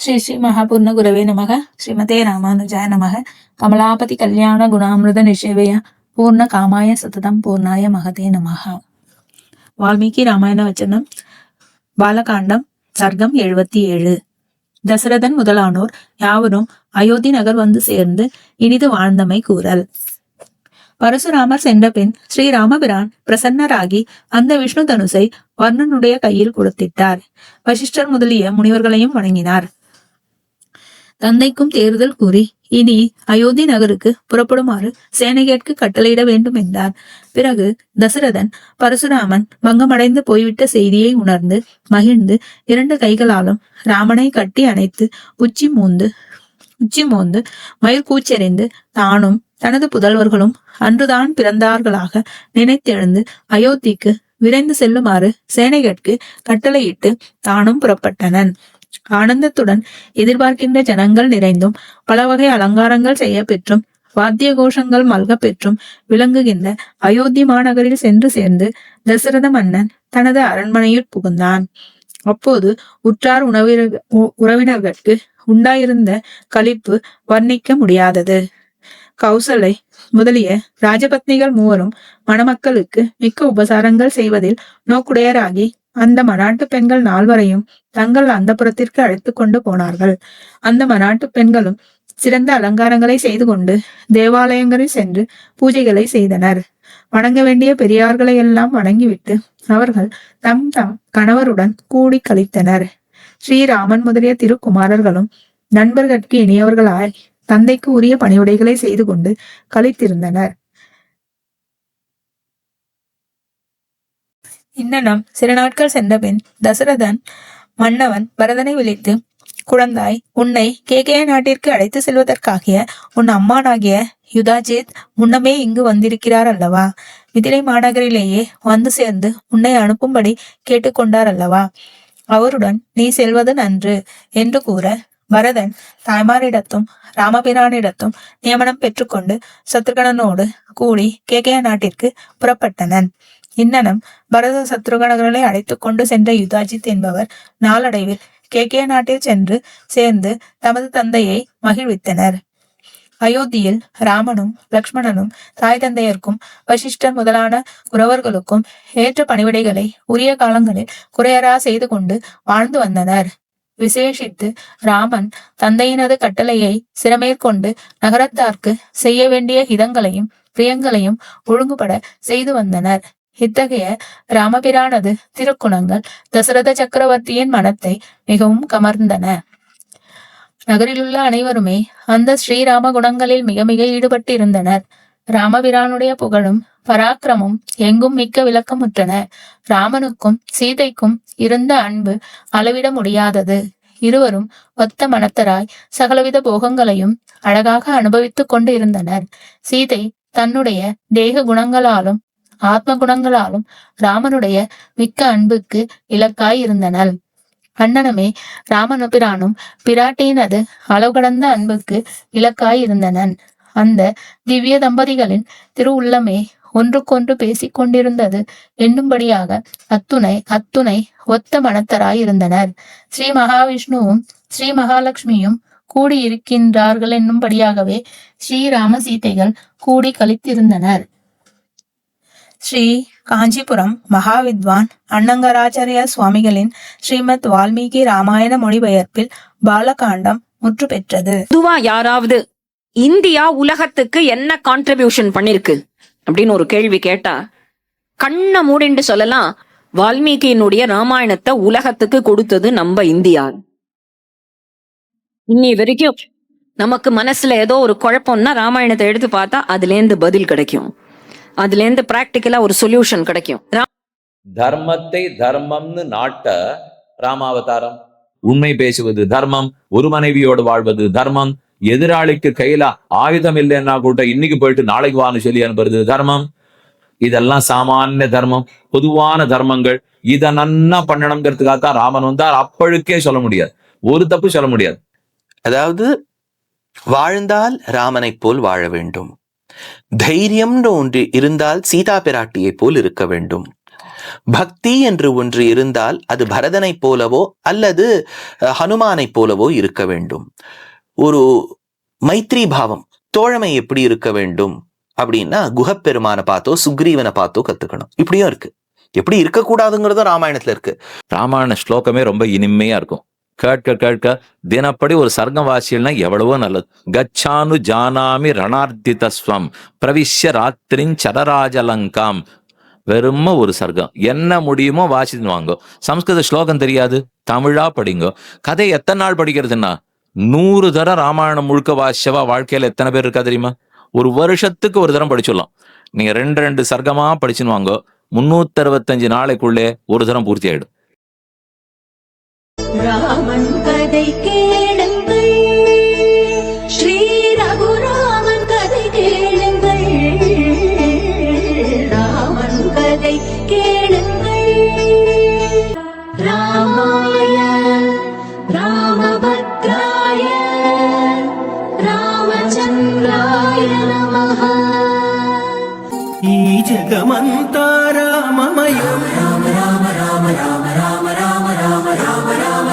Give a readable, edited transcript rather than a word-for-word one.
ஸ்ரீ ஸ்ரீ மகாபூர்ண குரவே நமக. ஸ்ரீமதே ராமானுஜாய நமக. கமலாபதி கல்யாண குணாமிருத நிஷேவய பூர்ண காமாய சததம் பூர்ணாய மகதே நமக. வால்மீகி ராமாயண வச்சனம் பாலகாண்டம் சர்க்கம் 77. தசரதன் முதலானோர் யாவரும் அயோத்தி நகர் வந்து சேர்ந்து இனிது வாழ்ந்தமை கூறல். பரசுராமர் சென்ற பின் ஸ்ரீராமபிரான் பிரசன்னராகி அந்த விஷ்ணு தனுசை வர்ணனுடைய கையில் கொடுத்திட்டார். வசிஷ்டர் முதலிய முனிவர்களையும் வணங்கினார். தந்தைக்கும் தேறுதல் கூறி இனி அயோத்தி நகருக்கு புறப்படுமாறு சேனைகேட்கு கட்டளையிட வேண்டும் என்றார். பிறகு தசரதன் பரசுராமன் பங்கமடைந்து போய்விட்ட செய்தியை உணர்ந்து மகிழ்ந்து 2 கைகளாலும் ராமனை கட்டி அணைத்து உச்சி மோந்து மயிர் கூச்செறிந்து தானும் தனது புதல்வர்களும் அன்றுதான் பிறந்தார்களாக நினைத்தெழுந்து அயோத்திக்கு விரைந்து செல்லுமாறு சேனைகட்கு கட்டளையிட்டு தானும் புறப்பட்டனன். ஆனந்தத்துடன் எதிர்பார்க்கின்ற ஜனங்கள் நிறைந்தும் பல வகை அலங்காரங்கள் செய்ய பெற்றும் வாத்திய கோஷங்கள் மல்க பெற்றும் விளங்குகின்ற அயோத்தி மாநகரில் சென்று சேர்ந்து தசரத மன்னன் தனது அரண்மனையில் புகுந்தான். அப்போது உற்றார் உறவினர்களுக்கு உண்டாயிருந்த களிப்பு வர்ணிக்க முடியாதது. கௌசலை முதலிய ராஜபத்னிகள் மூவரும் மணமக்களுக்கு மிக்க உபசாரங்கள் செய்வதில் நோக்குடையராகி அந்த மனாட்டு பெண்கள் 4 தங்கள் அந்தப்புறத்திற்கு அழைத்து கொண்டு போனார்கள். அந்த மனாட்டு பெண்களும் சிறந்த அலங்காரங்களை செய்து கொண்டு தேவாலயங்களில் சென்று பூஜைகளை செய்தனர். வணங்க வேண்டிய பெரியார்களை எல்லாம் வணங்கிவிட்டு அவர்கள் தம் கணவருடன் கூடி கழித்தனர். ஸ்ரீராமன் முதலிய திருக்குமாரர்களும் நண்பர்கட்கு இனியவர்களாய் தந்தைக்கு உரிய பணிவுடைகளை செய்து கொண்டு கழித்திருந்தனர். இன்னும் சில நாட்கள் சென்றபின் தசரதன் மன்னவன் பரதனை விழித்து, குழந்தாய், உன்னை கேகய நாட்டிற்கு அழைத்து செல்வதற்காகிய உன் அம்மானாகிய யுதாஜித் முன்னமே இங்கு வந்திருக்கிறார் அல்லவா? மிதிலை மாநகரிலேயே வந்து சேர்ந்து உன்னை அனுப்பும்படி கேட்டுக்கொண்டார் அல்லவா? அவருடன் நீ செல்வது நன்று என்று கூற பரதன் தாய்மாரிடத்தும் ராமபிரானிடத்தும் நியமனம் பெற்றுக்கொண்டு சத்ருகனோடு கூடி கேகய நாட்டிற்கு புறப்பட்டனன். இன்னனும் பரத சத்ருகணர்களை அழைத்து கொண்டு சென்ற யுதாஜித் என்பவர் நாளடைவில் கேகய நாட்டில் சென்று சேர்ந்து தமது தந்தையை மகிழ்வித்தனர். அயோத்தியில் ராமனும் லக்ஷ்மணனும் தாய் தந்தையர்க்கும் வசிஷ்டர் முதலான குரவர்களுக்கும் ஏற்ற பணிவிடைகளை உரிய காலங்களில் குறையரா செய்து கொண்டு வாழ்ந்து வந்தனர். விசேஷித்து ராமன் தந்தையினது கட்டளையை சிறமேற்கொண்டு நகரத்தார்க்கு செய்ய வேண்டிய ஹிதங்களையும் பிரியங்களையும் ஒழுங்குபட செய்து வந்தனர். இத்தகைய ராமபிரானது திருக்குணங்கள் தசரத சக்கரவர்த்தியின் மனத்தை மிகவும் கமர்ந்தன. நகரிலுள்ள அனைவருமே அந்த ஸ்ரீராம குணங்களில் மிக மிக ஈடுபட்டிருந்தனர். ராமபிரானுடைய புகழும் பராக்கிரமும் எங்கும் மிக்க விளக்கமுற்றன. ராமனுக்கும் சீதைக்கும் இருந்த அன்பு அளவிட முடியாதது. இருவரும் ஒத்த மனத்தராய் சகலவித போகங்களையும் அழகாக அனுபவித்துக் கொண்டு இருந்தனர். சீதை தன்னுடைய தேக குணங்களாலும் ஆத்ம குணங்களாலும் ராமனுடைய மிக்க அன்புக்கு இலக்காய் இருந்தனள். அண்ணனமே ராமனுபிரானும் பிராட்டியினது அளவு கடந்த அன்புக்கு இலக்காய் இருந்தனன். அந்த திவ்ய தம்பதிகளின் திருவுள்ளமே ஒன்றுக்கொன்று பேசிக் கொண்டிருந்தது என்னும்படியாக அத்துணை ஒத்த மனத்தராய் இருந்தனர். ஸ்ரீ மகாவிஷ்ணுவும் ஸ்ரீ மகாலட்சுமியும் கூடி இருக்கின்றார்கள் என்னும்படியாகவே ஸ்ரீராம சீதைகள் கூடி கழித்திருந்தனர். ஸ்ரீ காஞ்சிபுரம் மகாவித்வான் அன்னங்கராச்சாரிய சுவாமிகளின் ஸ்ரீமத் வால்மீகி ராமாயண மொழிபெயர்ப்பில் பாலகாண்டம் முற்று பெற்றது. பொதுவா யாராவது இந்தியா உலகத்துக்கு என்ன கான்ட்ரிபியூஷன் பண்ணிருக்கு அப்படின்னு ஒரு கேள்வி கேட்டா கண்ண மூடிண்டு சொல்லலாம், வால்மீகியினுடைய ராமாயணத்தை உலகத்துக்கு கொடுத்தது நம்ம இந்தியா. இன்னி வரைக்கும் நமக்கு மனசுல ஏதோ ஒரு குழப்பம்னா ராமாயணத்தை எடுத்து பார்த்தா அதுல இருந்து பதில் கிடைக்கும், அதுல இருந்து பிராக்டிக்கலா ஒரு சொல்யூஷன் கிடைக்கும். தர்மத்தை தர்மம்னு நாட்ட ராமாவதாரம். உண்மை பேசுவது தர்மம், ஒரு மனைவியோடு வாழ்வது தர்மம், எதிராளிக்கு கையில ஆயுதம் இல்லைன்னா கூட இன்னைக்கு போயிட்டு நாளைக்கு வான்னு சொல்லி அனுப்புறது தர்மம். இதெல்லாம் சாமானிய தர்மம், பொதுவான தர்மங்கள். இதை நன்னா பண்ணணுங்கிறதுக்காக தான் ராமன் வந்தார். அப்பழுக்கே சொல்ல முடியாது, ஒரு தப்பு சொல்ல முடியாது. அதாவது வாழ்ந்தால் ராமனை போல் வாழ வேண்டும், தைரியம்னு ஒன்று இருந்தால் சீதா பிராட்டியை போல் இருக்க வேண்டும், பக்தி என்று ஒன்று இருந்தால் அது பரதனைப் போலவோ அல்லது ஹனுமானைப் போலவோ இருக்க வேண்டும். ஒரு மைத்ரி பாவம், தோழமை எப்படி இருக்க வேண்டும் அப்படின்னா குஹப்பெருமானை பார்த்தோ சுக்ரீவனை பார்த்தோ கத்துக்கணும். இப்படியும் இருக்கு. எப்படி இருக்கக்கூடாதுங்கிறதும் ராமாயணத்துல இருக்கு. ராமாயண ஸ்லோகமே ரொம்ப இனிமையா இருக்கும். கேட்க கேட்க தினப்படி ஒரு சர்க்கம் வாசியல்னா எவ்வளவோ நல்லது. கச்சானு ஜானாமி ரணார்த்திதஸ்வம் பிரவிஷ்ய ராத்திரின் சரராஜலங்காம். வெறும ஒரு சர்க்கம், என்ன முடியுமோ வாசித்து வாங்கோ. சம்ஸ்கிருத ஸ்லோகம் தெரியாது, தமிழா படிங்கோ. கதை எத்தனை நாள் படிக்கிறதுன்னா 100 தரம் ராமாயணம் முழுக்க வாசிச்சவா வாழ்க்கையில எத்தனை பேர் இருக்கா தெரியுமா? ஒரு வருஷத்துக்கு ஒரு தரம் படிச்சுடலாம். நீங்க 2 சர்க்கமா படிச்சுன்னு வாங்கோ, 365 நாளைக்குள்ளே ஒரு தரம் பூர்த்தி ஆயிடும். ராமன் கதை கேளுங்கள், ஸ்ரீ ரகுராமன் கதை கேளுங்கள், ராமன் கதை கேளுங்கள். ராமாய ராமபத்ராய ராமச்சந்திராய நமः. ఈ జగమంతా రామమయం. రామ రామ రామ రామ రామ రామ రామ రామ రామ